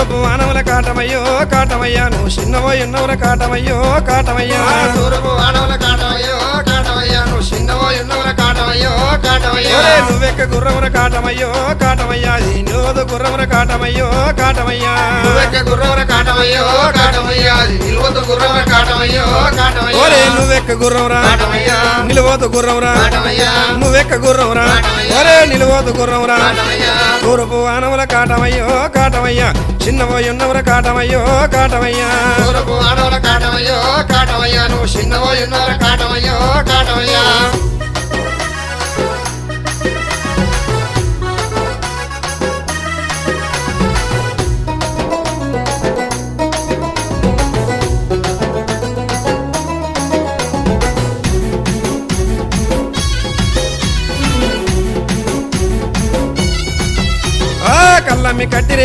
తూరపు వానముల కాటమయ్యో కాటమయ్యా నువ్వు చిన్నవోయి ఉన్నవుల కాటమయ్యో కాటమయ్యా తూరపు వానవుల కాటమయ్యో కాటమయ్యా నువ్వు చిన్నవోయి ఉన్నవుల కాటమయ్యో కాటమయ్యా నువ్వెక్క గుర్రముల కాటమయ్యో కాటమయ్యా అది నిలువదు గుర్రముల కాటమయ్యో కాటమయ్యా నువ్వెక్క గుర్రముల కాటమయ్యో కాటమయ్యా అది నిలువదు గుర్రముల కాటమయ్యో కాటమయ్యా నువ్వెక్క గుర్రమురా కాటమయ్యా నిలువదు గుర్రమురా కాటమయ్యా నువ్వెక్క గుర్రమురా నిలువదు గుర్రమురా కాటమయ్యా తూరపు వానముల కాటమయ్యో కాటమయ్యా చిన్నవోయి ఉన్నవుల కాటమయ్యో కాటమయ్యా తూరపు వానవుల కాటమయ్యో కాటమయ్యా నువ్వు చిన్నవోయి ఉన్నవుల కాటమయ్యో కాటమయ్యా కళ్ళమ్మి కట్టిరే